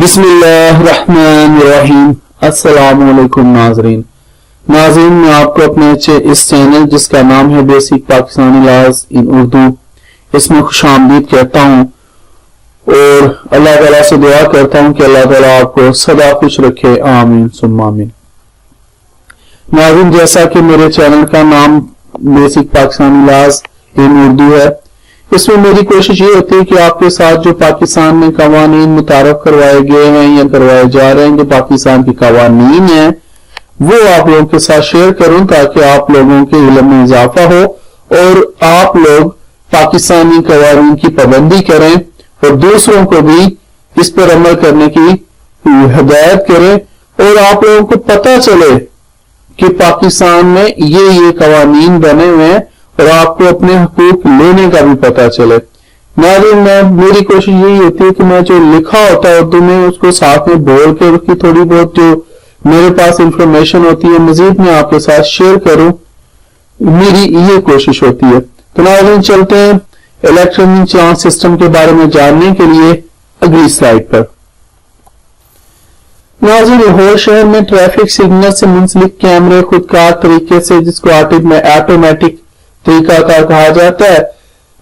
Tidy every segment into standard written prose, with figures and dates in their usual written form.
بسم اللہ الرحمن الرحیم۔ السلام علیکم ناظرین میں آپ کو اپنے اس چینل جس کا نام ہے بیسک پاکستانی لاز ان اردو، اس میں خوش آمدید کہتا ہوں اور اللہ تعالیٰ سے دعا کرتا ہوں کہ اللہ تعالیٰ آپ کو سدا خوش رکھے، آمین ثم آمین۔ ناظرین، جیسا کہ میرے چینل کا نام بیسک پاکستانی لاز ان اردو ہے، اس میں میری کوشش یہ ہوتی ہے کہ آپ کے ساتھ جو پاکستان میں قوانین متعارف کروائے گئے ہیں یا کروائے جا رہے ہیں، جو پاکستان کی قوانین ہیں، وہ آپ لوگوں کے ساتھ شیئر کروں تاکہ آپ لوگوں کے علم میں اضافہ ہو اور آپ لوگ پاکستانی قوانین کی پابندی کریں اور دوسروں کو بھی اس پر عمل کرنے کی ہدایت کریں اور آپ لوگوں کو پتہ چلے کہ پاکستان میں یہ قوانین بنے ہوئے ہیں اور آپ کو اپنے حقوق لینے کا بھی پتہ چلے۔ ناظرین، میری کوشش یہی ہوتی ہے کہ میں جو لکھا ہوتا ہے اردو میں اس کو ساتھ میں بول کے اس کی تھوڑی بہت جو میرے پاس انفارمیشن ہوتی ہے مزید میں آپ کے ساتھ شیئر کروں، میری یہ کوشش ہوتی ہے۔ تو ناظرین، چلتے ہیں الیکٹرانک چلان سسٹم کے بارے میں جاننے کے لیے اگلی سلائیڈ پر۔ ناظرین، لاہور شہر میں ٹریفک سگنل سے منسلک کیمرے خودکار طریقے سے، جس کو آٹومیٹک طریقہ کار کہا جاتا ہے،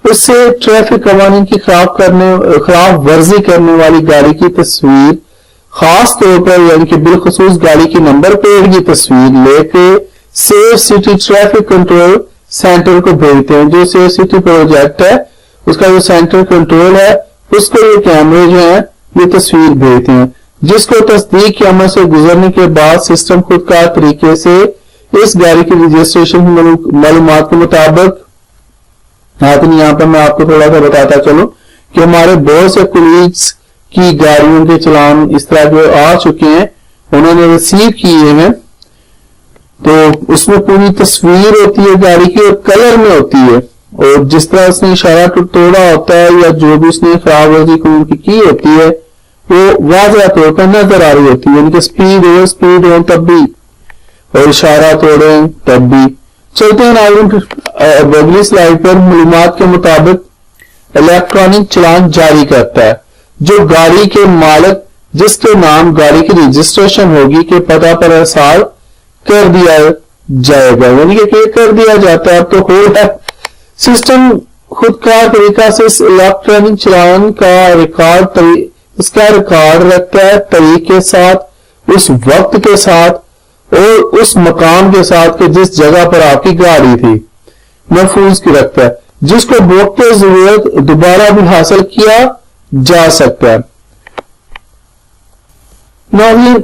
اس سے ٹریفک قوانین کی خلاف ورزی کرنے والی گاڑی کی تصویر خاص طور پر یعنی کہ بالخصوص گاڑی کی نمبر پلیٹ کی تصویر لے کے safe city traffic control centre کو بھیجتے ہیں۔ جو سیف سٹی پروجیکٹ ہے اس کا جو سینٹر کنٹرول ہے اس کو یہ کیمرے جو ہیں یہ تصویر بھیجتے ہیں، جس کو تصدیق کے عمل سے گزرنے کے بعد سسٹم خودکار طریقے سے اس گاڑی کی رجسٹریشن معلومات کے مطابق یہاں پر میں آپ کو تھوڑا سا بتاتا چلوں کہ ہمارے بہت سے کولیگز کی گاڑیوں کے چلان اس طرح کے آ چکے ہیں، انہوں نے ریسیو کیے ہیں، تو اس میں پوری تصویر ہوتی ہے گاڑی کی اور کلر میں ہوتی ہے، اور جس طرح اس نے اشارہ توڑا ہوتا ہے یا جو بھی اس نے خراب ورزی کی ہوتی ہے وہ واضح طور پر نظر آ رہی ہوتی ہے، یعنی کہ سپیڈ ہو تب بھی اور اشارہ توڑیں تب بھی۔ چلتے ہیں ناظرین اگلی سلائیڈ پر۔ معلومات کے مطابق الیکٹرانک چلان جاری کرتا ہے جو گاڑی کے مالک جس کے نام گاڑی کی رجسٹریشن ہوگی کے پتہ پر ارسال کر دیا جائے گا، یعنی کہ کر دیا جاتا ہے، اب تو ہو ہے۔ سسٹم خودکار طریقہ سے اس الیکٹرانک چلان کا ریکارڈ رکھتا ہے تاریخ کے ساتھ، اس وقت کے ساتھ اور اس مقام کے ساتھ کہ جس جگہ پر آپ کی گاڑی تھی محفوظ کی رکھتا ہے، جس کو وقت ضرورت دوبارہ بھی حاصل کیا جا سکتا ہے۔ ناظرین،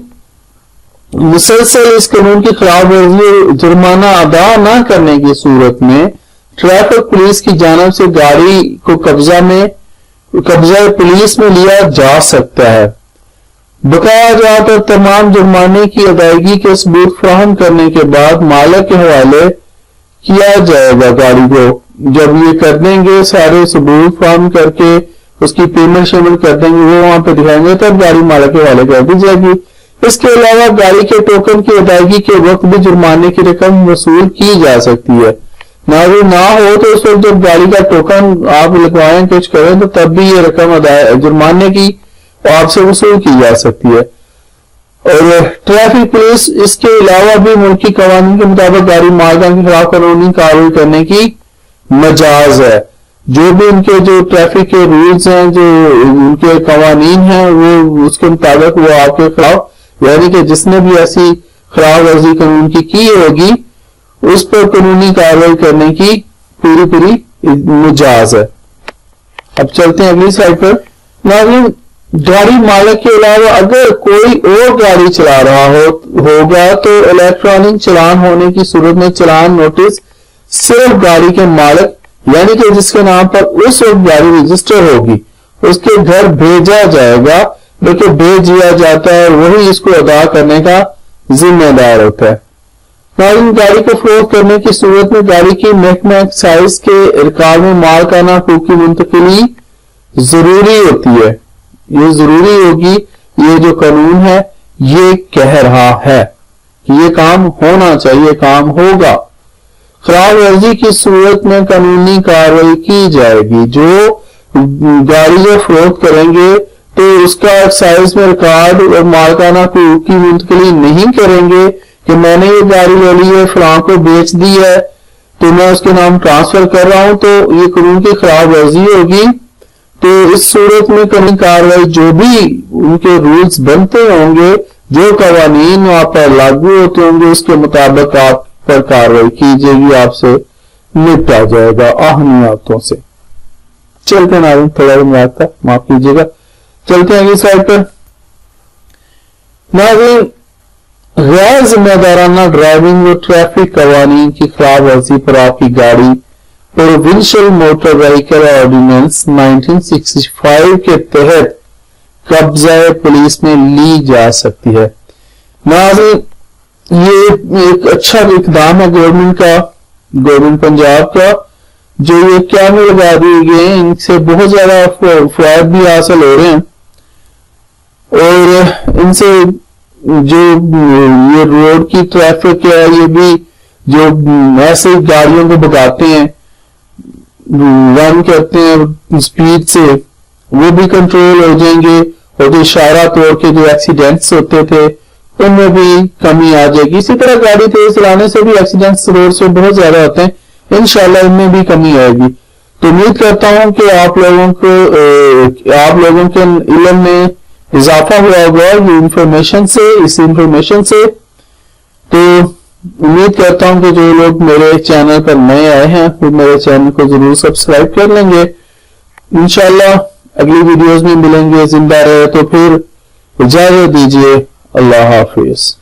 مسلسل اس قانون کی خلاف ورزی جرمانہ ادا نہ کرنے کی صورت میں ٹریفک پولیس کی جانب سے گاڑی کو قبضہ پولیس میں لیا جا سکتا ہے۔ بقایا جات اور تمام جرمانے کی ادائیگی کے ثبوت فراہم کرنے کے بعد مالک کے حوالے کیا جائے گا گاڑی کو۔ جب یہ کر دیں گے، سارے ثبوت فراہم کر کے اس کی پیمنٹ شامل کر دیں گے، وہ وہاں پہ دکھائیں گے، تب گاڑی مالک کے حوالے کر دی جائے گی۔ اس کے علاوہ گاڑی کے ٹوکن کی ادائیگی کے وقت بھی جرمانے کی رقم وصول کی جا سکتی ہے۔ نہ ہو تو اس وقت جب گاڑی کا ٹوکن آپ لگوائیں کچھ کریں تو تب بھی یہ رقم جرمانے کی آپ سے وصول کی جا سکتی ہے۔ اور ٹریفک پولیس اس کے علاوہ بھی ملکی قوانین کے مطابق گاڑی مالکان کے خلاف قانونی کارروائی کرنے کی مجاز ہے۔ جو بھی ان کے جو ٹریفک کے رولز ہیں، جو ان کے قوانین ہیں، وہ اس کے مطابق وہ آپ کے خلاف، یعنی کہ جس نے بھی ایسی خلاف ورزی قانون کی ہوگی اس پر قانونی کارروائی کرنے کی پوری مجاز ہے۔ اب چلتے ہیں اگلی سلائیڈ پر۔ ناظرین، گاڑی مالک کے علاوہ اگر کوئی اور گاڑی چلا رہا ہوگا تو الیکٹرانک چلان ہونے کی صورت میں چلان نوٹس صرف گاڑی کے مالک یعنی کہ جس کے نام پر اس وقت گاڑی رجسٹر ہوگی اس کے گھر بھیجا جائے گا، بلکہ بھیج دیا جاتا ہے، وہی اس کو ادا کرنے کا ذمہ دار ہوتا ہے۔ ناظرین، گاڑی کو فروخت کرنے کی صورت میں گاڑی کی محکمہ ایکسائز کے ریکارڈ میں مالکانہ حقوق کی منتقلی ضروری ہوتی ہے۔ یہ ضروری ہوگی، یہ جو قانون ہے یہ کہہ رہا ہے کہ یہ کام ہونا چاہیے، کام ہوگا۔ خلاف ورزی کی صورت میں قانونی کارروائی کی جائے گی۔ جو گاڑی فروخت کریں گے تو اس کا ایکسائز میں ریکارڈ اور مالکانہ حقوق کی منتقلی نہیں کریں گے کہ میں نے یہ گاڑی لے لی ہے، فلاں کو بیچ دی ہے تو میں اس کے نام ٹرانسفر کر رہا ہوں، تو یہ قانون کی خلاف ورزی ہوگی۔ تو اس صورت میں قانونی کارروائی جو بھی ان کے رولز بنتے ہوں گے، جو قوانین وہاں پر لاگو ہوتے ہوں گے، اس کے مطابق آپ پر کارروائی کی جائے گی، آپ سے نپٹا جائے گا اہمیتوں سے۔ چلتے ہیں ناظرین، تھوڑا بنیاد تھا، معاف کیجیے گا، چلتے ہیں اگلی سلائیڈ پر۔ ناظرین، غیر ذمہ دارانہ ڈرائیونگ اور ٹریفک قوانین کی خلاف ورزی پر آپ کی گاڑی پروونشل موٹر وہیکل آرڈیننس 1965 کے تحت قبضہ پولیس میں لی جا سکتی ہے۔ ناظرین، یہ ایک اچھا اقدام ہے گورنمنٹ پنجاب کا، جو یہ کیمرے لگا دیے گئے ہیں، ان سے بہت زیادہ فوائد بھی حاصل ہو رہے ہیں، اور ان سے جو یہ روڈ کی ٹریفک ہے، یہ بھی جو ایسے گاڑیوں کو بگاتے ہیں، رن کرتے ہیں سپیڈ سے، وہ بھی کنٹرول ہو جائیں گے، اور جو اشارہ توڑ کے جو ایکسیڈنٹس ہوتے تھے ان میں بھی کمی آ جائے گی۔ اسی طرح گاڑی تیز چلانے سے بھی ایکسیڈنٹس روڈ سے بہت زیادہ ہوتے ہیں، انشاءاللہ ان میں بھی کمی آئے گی۔ تو امید کرتا ہوں کہ آپ لوگوں کے علم میں اضافہ ہوا ہوگا اس انفارمیشن سے۔ تو امید کرتا ہوں کہ جو لوگ میرے چینل پر نئے آئے ہیں وہ میرے چینل کو ضرور سبسکرائب کر لیں گے۔ انشاءاللہ اگلی ویڈیوز میں ملیں گے، زندہ رہے تو پھر اجازت دیجیے، اللہ حافظ۔